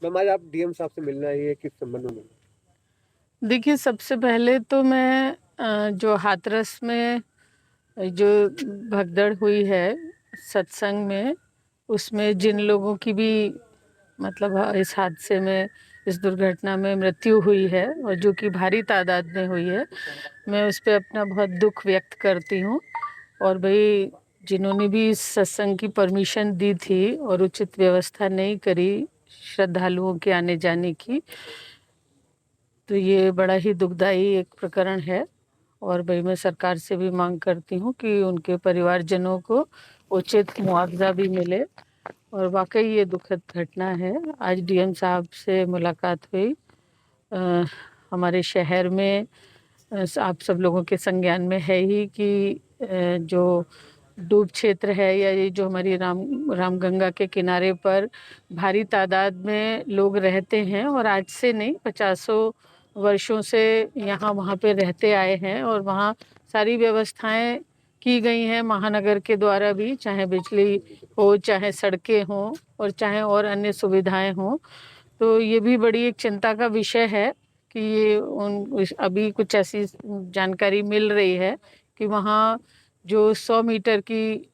Ma'am आज आप DM साहब से मिलने आई है, किस संबंध में मिलना? देखिए, सबसे पहले तो मैं जो हाथरस में जो भगदड़ हुई है सत्संग में, उसमें जिन लोगों की भी मतलब इस हादसे में, इस दुर्घटना में मृत्यु हुई है और जो कि भारी तादाद में हुई है, मैं उस पे अपना बहुत दुख व्यक्त करती हूँ। और भाई, जिन्होंने भी इस सत्संग की परमिशन दी थी और उचित व्यवस्था नहीं करी श्रद्धालुओं के आने जाने की, तो ये बड़ा ही दुखदाई एक प्रकरण है। और भाई, मैं सरकार से भी मांग करती हूँ कि उनके परिवारजनों को उचित मुआवजा भी मिले। और वाकई ये दुखद घटना है। आज डीएम साहब से मुलाकात हुई। अ, हमारे शहर में आप सब लोगों के संज्ञान में है ही कि जो डूब क्षेत्र है या ये जो हमारी रामगंगा के किनारे पर भारी तादाद में लोग रहते हैं और आज से नहीं, 50 वर्षों से यहाँ वहाँ पे रहते आए हैं और वहाँ सारी व्यवस्थाएं की गई हैं महानगर के द्वारा भी, चाहे बिजली हो, चाहे सड़कें हों और चाहे और अन्य सुविधाएं हों। तो ये भी बड़ी एक चिंता का विषय है कि ये अभी कुछ ऐसी जानकारी मिल रही है कि वहाँ जो 100 मीटर की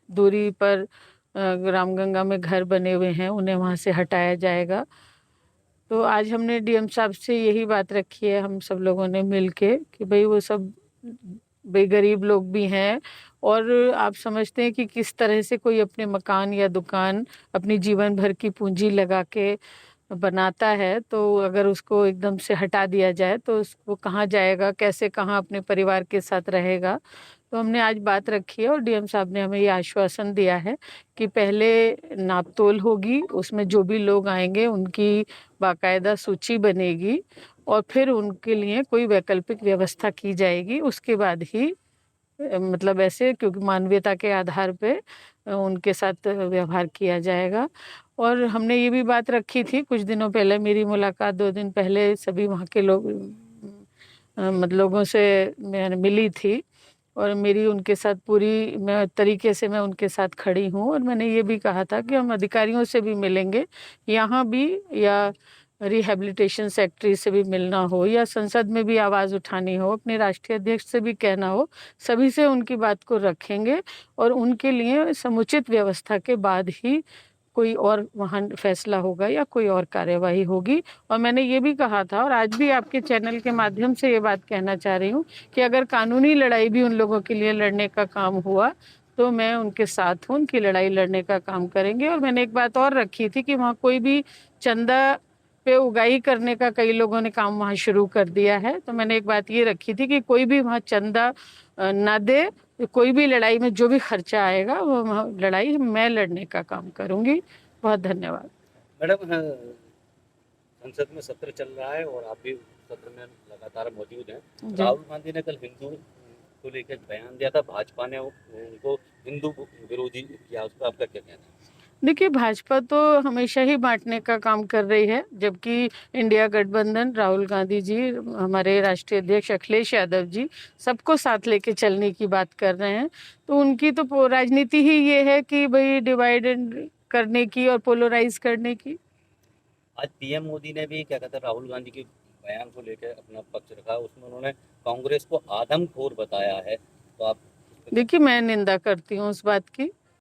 दूरी पर रामगंगा में घर बने हुए हैं, उन्हें वहाँ से हटाया जाएगा। तो आज हमने डीएम साहब से यही बात रखी है, हम सब लोगों ने मिल के, कि भाई वो सब बेगरीब लोग भी हैं और आप समझते हैं कि किस तरह से कोई अपने मकान या दुकान अपनी जीवन भर की पूंजी लगा के बनाता है, तो अगर उसको एकदम से हटा दिया जाए तो वो कहाँ जाएगा, कैसे, कहाँ अपने परिवार के साथ रहेगा। तो हमने आज बात रखी है और डीएम साहब ने हमें ये आश्वासन दिया है कि पहले नापतोल होगी, उसमें जो भी लोग आएंगे उनकी बाकायदा सूची बनेगी और फिर उनके लिए कोई वैकल्पिक व्यवस्था की जाएगी। उसके बाद ही मतलब ऐसे, क्योंकि मानवीयता के आधार पे उनके साथ व्यवहार किया जाएगा। और हमने ये भी बात रखी थी, कुछ दिनों पहले मेरी मुलाकात, 2 दिन पहले सभी वहाँ के लोग मतलब लोगों से मैं मिली थी और मेरी उनके साथ पूरी मैं तरीके से मैं उनके साथ खड़ी हूँ। और मैंने ये भी कहा था कि हम अधिकारियों से भी मिलेंगे यहाँ भी, या रिहैबिलिटेशन सेक्रेटरी से भी मिलना हो, या संसद में भी आवाज़ उठानी हो, अपने राष्ट्रीय अध्यक्ष से भी कहना हो, सभी से उनकी बात को रखेंगे और उनके लिए समुचित व्यवस्था के बाद ही कोई और वहाँ फैसला होगा या कोई और कार्यवाही होगी। और मैंने ये भी कहा था और आज भी आपके चैनल के माध्यम से ये बात कहना चाह रही हूँ कि अगर कानूनी लड़ाई भी उन लोगों के लिए लड़ने का काम हुआ तो मैं उनके साथ हूँ, उनकी लड़ाई लड़ने का काम करेंगे। और मैंने एक बात और रखी थी कि वहाँ कोई भी चंदा पे उगाही करने का कई लोगों ने काम वहाँ शुरू कर दिया है। तो मैंने एक बात ये रखी थी कि कोई भी वहाँ चंदा ना दे, कोई भी लड़ाई में जो भी खर्चा आएगा वो लड़ाई मैं लड़ने का काम करूंगी। बहुत धन्यवाद। मैडम, संसद में सत्र चल रहा है और आप भी सत्र में लगातार मौजूद हैं। राहुल गांधी ने कल हिंदू को लेकर बयान दिया था, भाजपा ने उनको हिंदू विरोधी किया, उस पर आपका क्या कहना है? देखिए, भाजपा तो हमेशा ही बांटने का काम कर रही है, जबकि इंडिया गठबंधन, राहुल गांधी जी, हमारे राष्ट्रीय अध्यक्ष अखिलेश यादव जी सबको साथ लेके चलने की बात कर रहे हैं। तो उनकी तो राजनीति ही ये है कि भाई डिवाइड करने की और पोलराइज करने की। आज पीएम मोदी ने भी क्या कहते हैं राहुल गांधी के बयान को लेकर अपना पक्ष रखा, उसमें उन्होंने कांग्रेस को आदमखोर बताया है, तो आप? देखिए, मैं निंदा करती हूँ उस बात की।